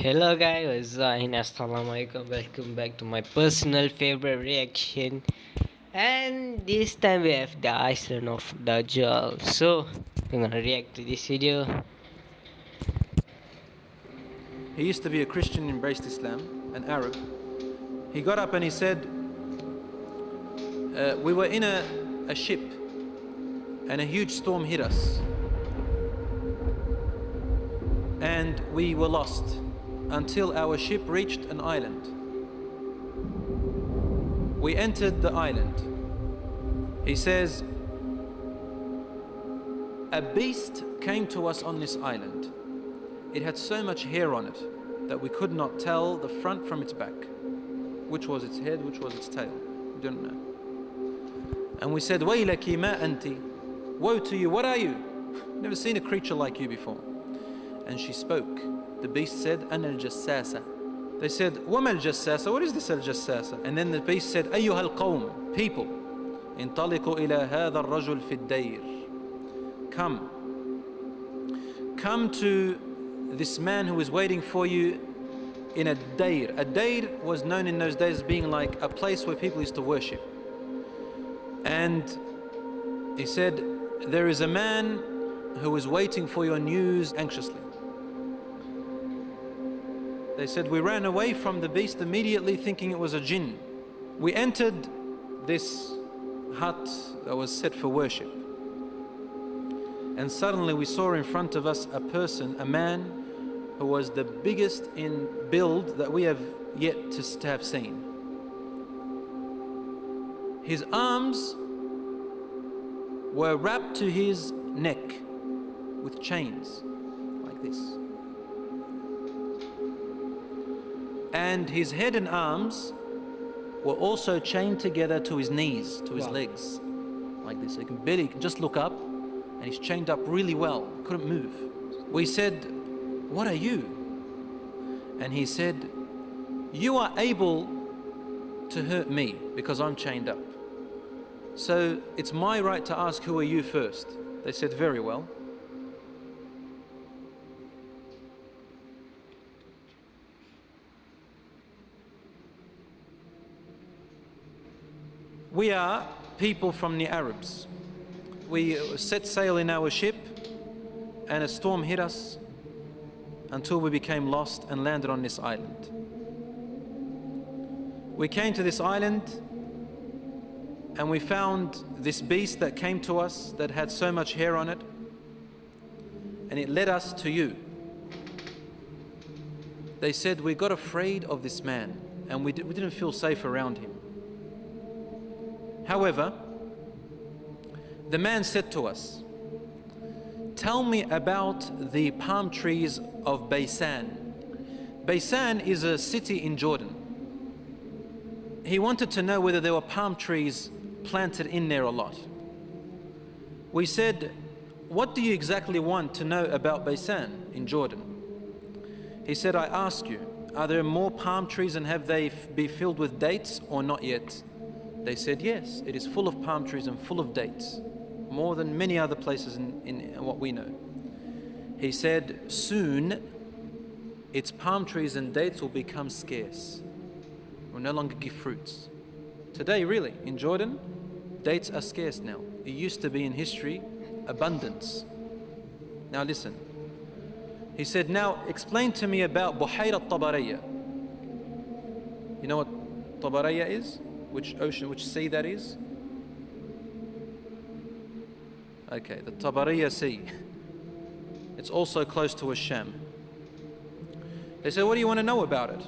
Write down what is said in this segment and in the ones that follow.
Hello guys, Assalamualaikum. Welcome back to my personal favorite reaction. And this time we have the Iceland of DAJJAL. So I'm gonna react to this video. He used to be a Christian, embraced Islam, an Arab. He got up and he said, we were in a ship and a huge storm hit us. And we were lost until our ship reached an island. We entered the island. He says, a beast came to us on this island. It had so much hair on it that we could not tell the front from its back. Which was its head, which was its tail. We didn't know. And we said, Waylaki ma anti. Woe to you, what are you? Never seen a creature like you before. And she spoke. The beast said, Ana al-jassasa. They said, Wama al-jassasa? What is this al-jassasa? And then the beast said, Ayyuha al-qawm, people. Intaliqu ila hadha al-rajul fi ad-dayr. Come to this man who is waiting for you in a dayr. A dayr was known in those days as being like a place where people used to worship. And he said, there is a man who is waiting for your news anxiously. They said, we ran away from the beast immediately thinking it was a jinn. We entered this hut that was set for worship. And suddenly we saw in front of us a person, a man who was the biggest in build that we have yet to have seen. His arms were wrapped to his neck with chains like this. And his head and arms were also chained together to his knees, to his legs, like this. So you can just look up, and he's chained up really well, couldn't move. We said, what are you? And he said, you are able to hurt me because I'm chained up. So it's my right to ask, who are you first? They said, very well. We are people from the Arabs. We set sail in our ship and a storm hit us until we became lost and landed on this island. We came to this island and we found this beast that came to us that had so much hair on it, and it led us to you. They said, we got afraid of this man and we didn't feel safe around him. However, the man said to us, tell me about the palm trees of Baysan. Baysan is a city in Jordan. He wanted to know whether there were palm trees planted in there a lot. We said, what do you exactly want to know about Baysan in Jordan? He said, I ask you, are there more palm trees and have they be filled with dates or not yet? They said, yes, it is full of palm trees and full of dates, more than many other places in what we know. He said, soon its palm trees and dates will become scarce, will no longer give fruits. Today, really, in Jordan, dates are scarce now. It used to be in history abundance. Now listen. He said, now explain to me about Buhayra Tabaraya. You know what Tabaraya is? Which ocean, which sea that is? Okay, the Tabariya Sea. It's also close to Asham. They said, what do you want to know about it?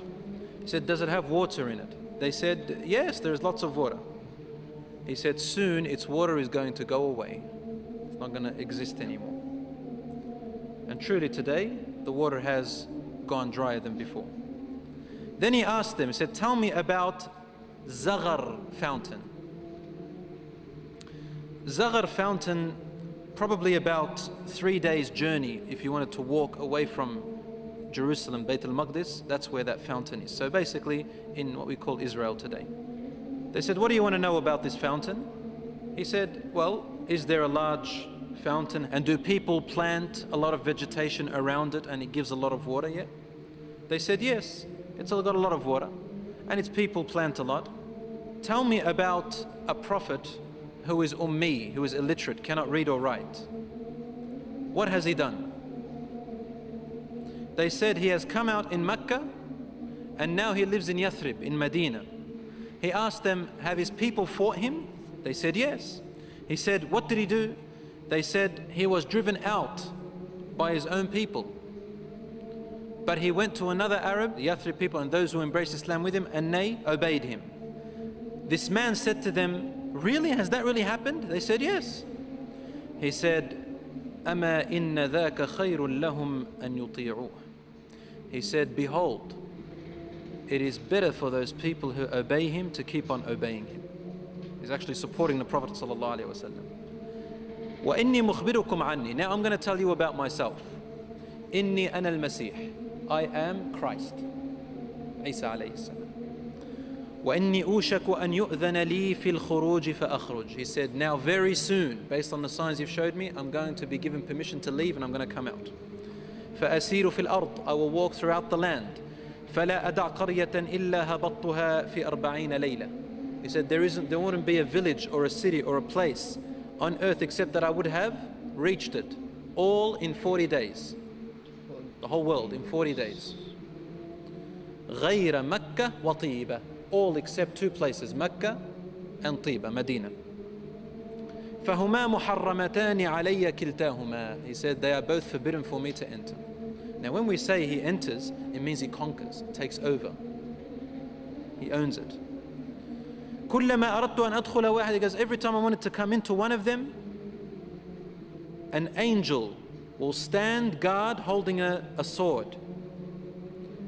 He said, does it have water in it? They said, yes, there's lots of water. He said, soon its water is going to go away. It's not going to exist anymore. And truly today, the water has gone drier than before. Then he asked them, he said, tell me about Zaghar fountain. Zaghar fountain, probably about 3 days journey if you wanted to walk away from Jerusalem, Bayt al-Maqdis, that's where that fountain is. So basically in what we call Israel today. They said, what do you want to know about this fountain? He said, well, is there a large fountain and do people plant a lot of vegetation around it and it gives a lot of water yet? They said, yes, it's got a lot of water and its people plant a lot. Tell me about a prophet who is ummi, who is illiterate, cannot read or write. What has he done? They said he has come out in Mecca and now he lives in Yathrib, in Medina. He asked them, have his people fought him? They said, yes. He said, what did he do? They said, he was driven out by his own people. But he went to another Arab, the Yathrib people, and those who embraced Islam with him, and they obeyed him. This man said to them, really? Has that really happened? They said, yes. He said, أَمَا إِنَّ ذَاكَ خَيْرٌ لَهُمْ أَن يُطِيعُوهُ. He said, behold, it is better for those people who obey him to keep on obeying him. He's actually supporting the Prophet sallallahu alaihi wasallam. وَإِنِّي مُخْبِرُكُمْ عَنِّي. Now I'm going to tell you about myself. إِنِّي أَنَا الْمَسِيحِ. I am Christ. Isa alayhi salam. وَإِنِّي أُوشَكُ أَن يُؤْذَنَ لِي فِي الْخُرُوجِ فَأَخْرُجْ. He said, now very soon, based on the signs you've showed me, I'm going to be given permission to leave and I'm going to come out. فَأَسِيرُ فِي الْأَرْضِ. I will walk throughout the land. فَلَا أَدَعْ قَرْيَةً إِلَّا هَبَطْتُهَا فِي 40 لَيْلَةً. He said, there wouldn't be a village or a city or a place on earth except that I would have reached it, all in 40 days. The whole world in 40 days. غَيْرَ مَكَّةَ وَطِيبَةَ. All except two places, Mecca and Tiba, Medina. فَهُمَا مُحَرَّمَتَانِ عَلَيَّ كِلْتَاهُمَا. He said, they are both forbidden for me to enter. Now when we say he enters, it means he conquers, takes over. He owns it. كُلَّمَا أَرَدْتُ أَنْ أَدْخُلَ وَاحِدٍ. He goes, every time I wanted to come into one of them, an angel will stand guard holding a sword,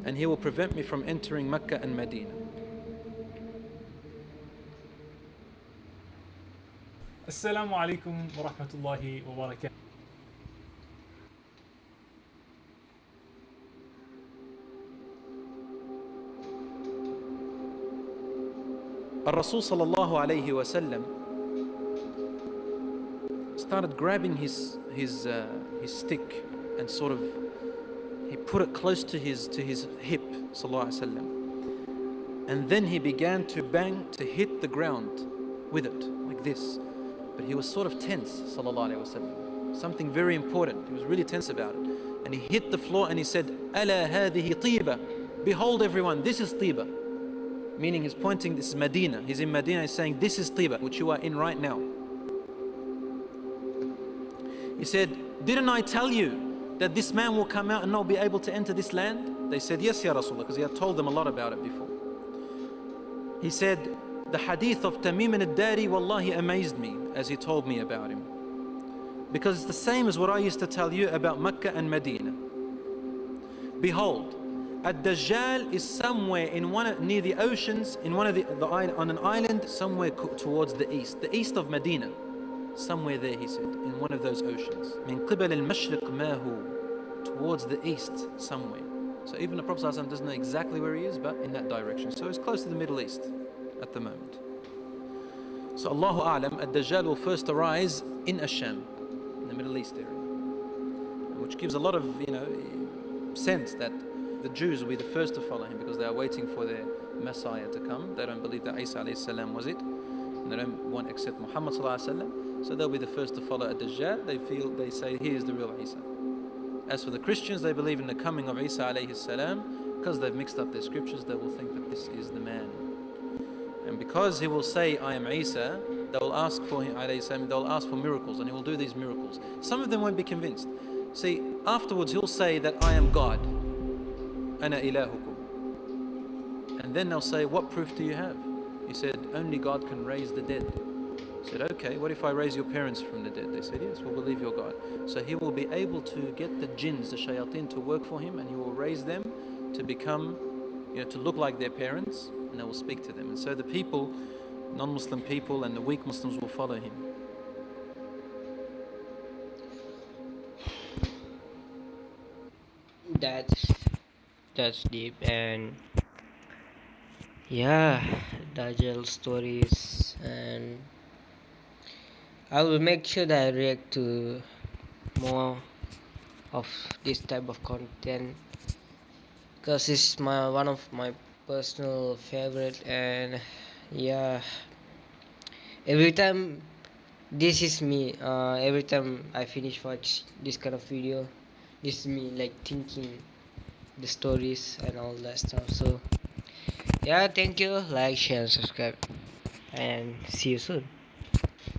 and he will prevent me from entering Mecca and Medina. Assalamu alaikum wa rahmatullahi wa barakatuh. Rasul sallallahu alayhi wasallam started grabbing his stick and sort of he put it close to his hip, sallallahu alayhi wasallam, and then he began to bang, to hit the ground with it like this. But he was sort of tense, sallallahu alayhi wasallam. Something very important. He was really tense about it, and he hit the floor and he said, "Ala hadhihi tiba." Behold, everyone, this is Tiba. Meaning he's pointing, this is Medina. He's in Medina, he's saying, this is Tiba, which you are in right now. He said, didn't I tell you that this man will come out and not be able to enter this land? They said, yes, Ya Rasulullah, because he had told them a lot about it before. He said, the hadith of Tamim al-Dari, wallahi, amazed me as he told me about him. Because it's the same as what I used to tell you about Mecca and Medina. Behold, DAJJAL is somewhere in near the oceans, in one of on an island somewhere towards the east of Medina, somewhere there, he said, in one of those oceans. من قبل المشرق ما هو, towards the east somewhere. So even the Prophet ﷺ doesn't know exactly where he is, but in that direction. So he's close to the Middle East at the moment. So Allahu A'lam, DAJJAL will first arise in Asham, in the Middle East area, which gives a lot of sense that the Jews will be the first to follow him because they are waiting for their Messiah to come. They don't believe that Isa alayhi salam was it, and they don't want to accept Muhammad sallallahu alayhi wasallam. So they'll be the first to follow DAJJAL. They say he is the real Isa. As for the Christians, they believe in the coming of Isa alayhi salam. Because they've mixed up their scriptures, they will think that this is the man. And because he will say, I am Isa, they will ask for him alayhi salam. They will ask for miracles, and he will do these miracles. Some of them won't be convinced. See, afterwards he'll say that I am God. Ana ilahukum. And then they'll say, what proof do you have? He said, only God can raise the dead. He said, okay, what if I raise your parents from the dead? They said, yes, we'll believe your God. So he will be able to get the jinns, the shayateen, to work for him, and he will raise them to become, to look like their parents, and they will speak to them. And so the people, non-Muslim people and the weak Muslims will follow him. That's deep. And yeah, DAJJAL stories, and I will make sure that I react to more of this type of content. because it's my one of my personal favorite. And yeah, every time this is me, every time I finish watch this kind of video, this is me like thinking the stories and all that stuff. So yeah, thank you, like, share and subscribe, and see you soon.